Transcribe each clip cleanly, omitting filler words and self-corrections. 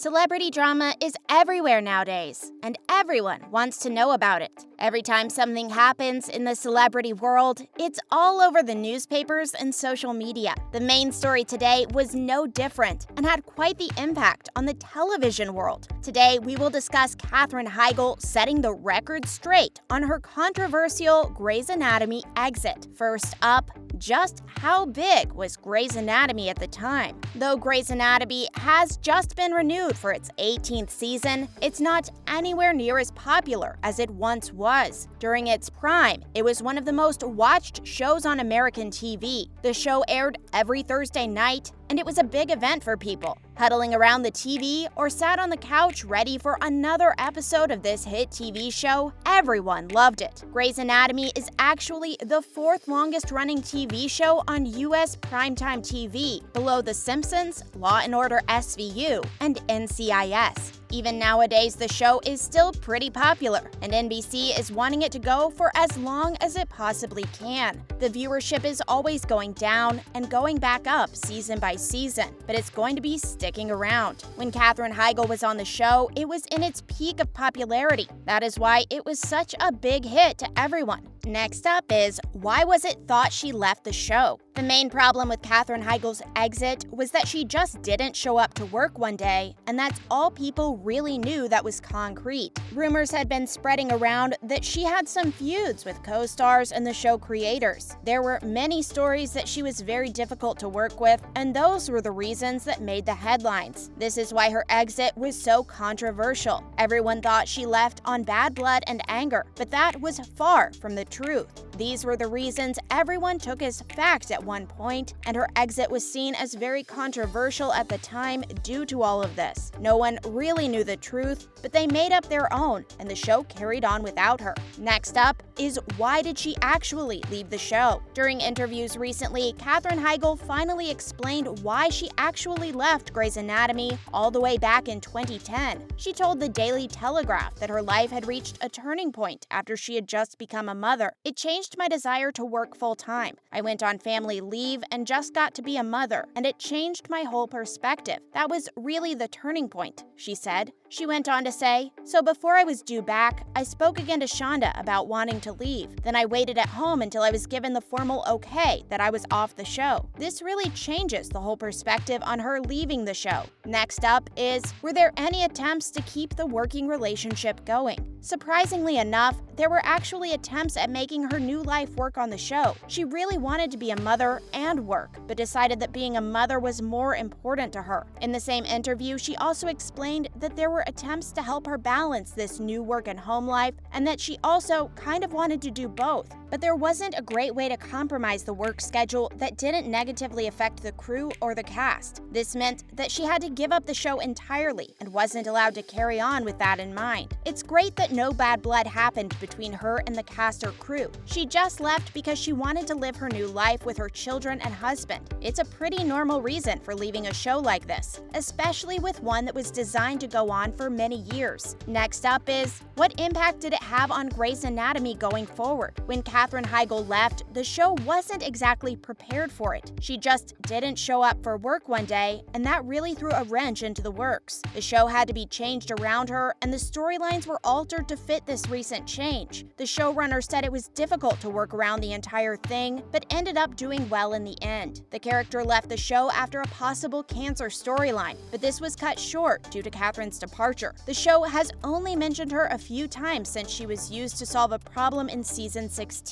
Celebrity drama is everywhere nowadays, and everyone wants to know about it. Every time something happens in the celebrity world, it's all over the newspapers and social media. The main story today was no different and had quite the impact on the television world. Today, we will discuss Katherine Heigl setting the record straight on her controversial Grey's Anatomy exit. First up, just how big was Grey's Anatomy at the time? Though Grey's Anatomy has just been renewed for its 18th season, it's not anywhere near as popular as it once was. During its prime, it was one of the most watched shows on American TV. The show aired every Thursday night, and it was a big event for people, huddling around the TV or sat on the couch ready for another episode of this hit TV show. Everyone loved it. Grey's Anatomy is actually the fourth longest running TV show on US primetime TV, below The Simpsons, Law & Order SVU, and NCIS. Even nowadays, the show is still pretty popular, and NBC is wanting it to go for as long as it possibly can. The viewership is always going down and going back up season by season, but it's going to be sticking around. When Katherine Heigl was on the show, it was in its peak of popularity. That is why it was such a big hit to everyone. Next up is, why was it thought she left the show? The main problem with Katherine Heigl's exit was that she just didn't show up to work one day, and that's all people really knew that was concrete. Rumors had been spreading around that she had some feuds with co-stars and the show creators. There were many stories that she was very difficult to work with, and those were the reasons that made the headlines. This is why her exit was so controversial. Everyone thought she left on bad blood and anger, but that was far from the truth. These were the reasons everyone took as fact at one point, and her exit was seen as very controversial at the time due to all of this. No one really knew the truth, but they made up their own, and the show carried on without her. Next up is, why did she actually leave the show? During interviews recently, Katherine Heigl finally explained why she actually left Grey's Anatomy all the way back in 2010. She told the Daily Telegraph that her life had reached a turning point after she had just become a mother. It changed my desire to work full-time. I went on family leave and just got to be a mother, and it changed my whole perspective. That was really the turning point, she said. She went on to say, so before I was due back, I spoke again to Shonda about wanting to leave. Then I waited at home until I was given the formal okay that I was off the show. This really changes the whole perspective on her leaving the show. Next up is, were there any attempts to keep the working relationship going? Surprisingly enough, there were actually attempts at making her new life work on the show. She really wanted to be a mother and work, but decided that being a mother was more important to her. In the same interview, she also explained that there were attempts to help her balance this new work and home life, and that she also kind of wanted to do both. But there wasn't a great way to compromise the work schedule that didn't negatively affect the crew or the cast. This meant that she had to give up the show entirely and wasn't allowed to carry on with that in mind. It's great that no bad blood happened between her and the cast or crew. She just left because she wanted to live her new life with her children and husband. It's a pretty normal reason for leaving a show like this, especially with one that was designed to go on for many years. Next up is, what impact did it have on Grey's Anatomy going forward? When Katherine Heigl left, the show wasn't exactly prepared for it. She just didn't show up for work one day, and that really threw a wrench into the works. The show had to be changed around her, and the storylines were altered to fit this recent change. The showrunner said it was difficult to work around the entire thing, but ended up doing well in the end. The character left the show after a possible cancer storyline, but this was cut short due to Katherine's departure. The show has only mentioned her a few times since she was used to solve a problem in season 16.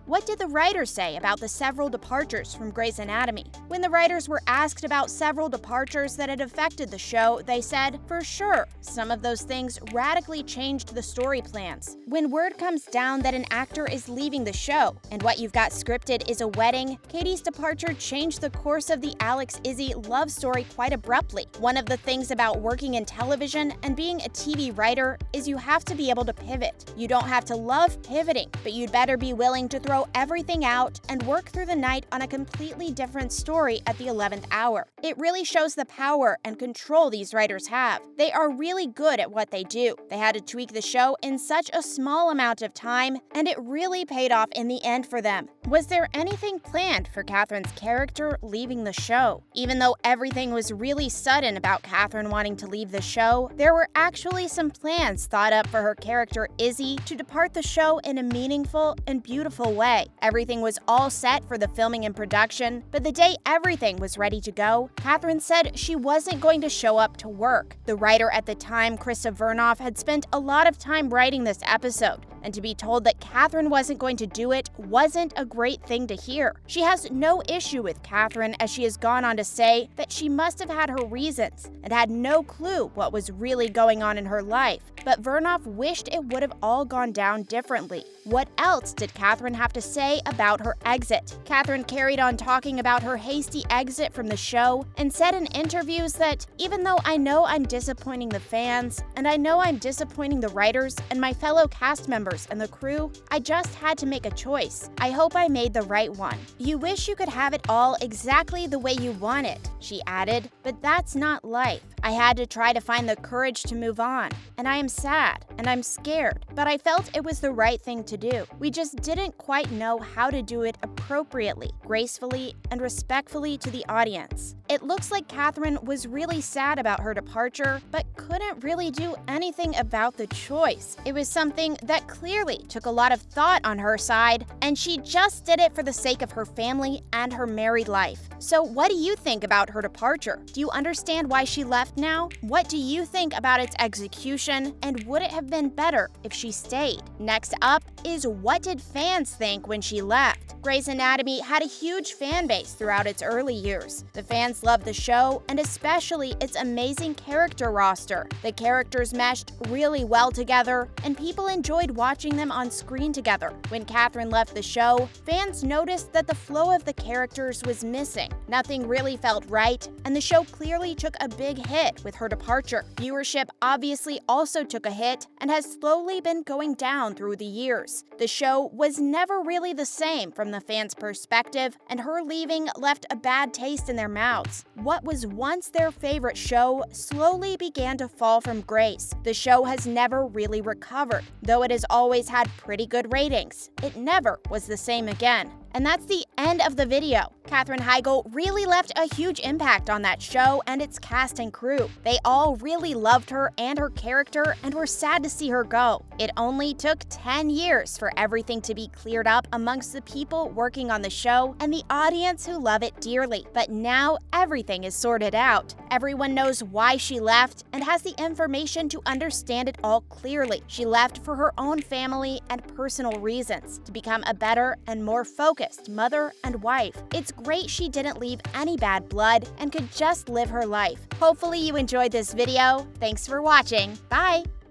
What did the writers say about the several departures from Grey's Anatomy? When the writers were asked about several departures that had affected the show, they said, for sure, some of those things radically changed the story plans. When word comes down that an actor is leaving the show, and what you've got scripted is a wedding, Katie's departure changed the course of the Alex-Izzie love story quite abruptly. One of the things about working in television and being a TV writer is you have to be able to pivot. You don't have to love pivoting, but you'd better be willing to throw everything out and work through the night on a completely different story at the 11th hour. It really shows the power and control these writers have. They are really good at what they do. They had to tweak the show in such a small amount of time, and it really paid off in the end for them. Was there anything planned for Katherine's character leaving the show? Even though everything was really sudden about Katherine wanting to leave the show, there were actually some plans thought up for her character Izzie to depart the show in a meaningful and beautiful way. Everything was all set for the filming and production, but the day everything was ready to go, Katherine said she wasn't going to show up to work. The writer at the time, Krista Vernoff, had spent a lot of time writing this episode, and to be told that Katherine wasn't going to do it wasn't a great thing to hear. She has no issue with Katherine, as she has gone on to say that she must have had her reasons and had no clue what was really going on in her life. But Vernoff wished it would have all gone down differently. What else did Katherine have to say about her exit? Katherine carried on talking about her hasty exit from the show and said in interviews that, "Even though I know I'm disappointing the fans, and I know I'm disappointing the writers and my fellow cast members and the crew, I just had to make a choice. I hope I made the right one." "You wish you could have it all exactly the way you want it," she added, "but that's not life. I had to try to find the courage to move on, and I am sad, and I'm scared, but I felt it was the right thing to do. We just didn't quite know how to do it appropriately, gracefully, and respectfully to the audience." It looks like Katherine was really sad about her departure, but couldn't really do anything about the choice. It was something that clearly took a lot of thought on her side, and she just did it for the sake of her family and her married life. So what do you think about her departure? Do you understand why she left now? What do you think about its execution, and would it have been better if she stayed? Next up is, what did fans think when she left? Grey's Anatomy had a huge fan base throughout its early years. The fans loved the show, and especially its amazing character roster. The characters meshed really well together, and people enjoyed watching them on screen together. When Katherine left the show, fans noticed that the flow of the characters was missing. Nothing really felt right, and the show clearly took a big hit with her departure. Viewership obviously also took a hit and has slowly been going down through the years. The show was never really the same from the fans' perspective, and her leaving left a bad taste in their mouths. What was once their favorite show slowly began to fall from grace. The show has never really recovered. Though it has always had pretty good ratings, it never was the same again. And that's the end of the video. Katherine Heigl really left a huge impact on that show and its cast and crew. They all really loved her and her character and were sad to see her go. It only took 10 years for everything to be cleared up amongst the people working on the show and the audience who love it dearly. But now everything is sorted out. Everyone knows why she left and has the information to understand it all clearly. She left for her own family and personal reasons, to become a better and more focused mother and wife. It's great she didn't leave any bad blood and could just live her life. Hopefully you enjoyed this video. Thanks for watching. Bye!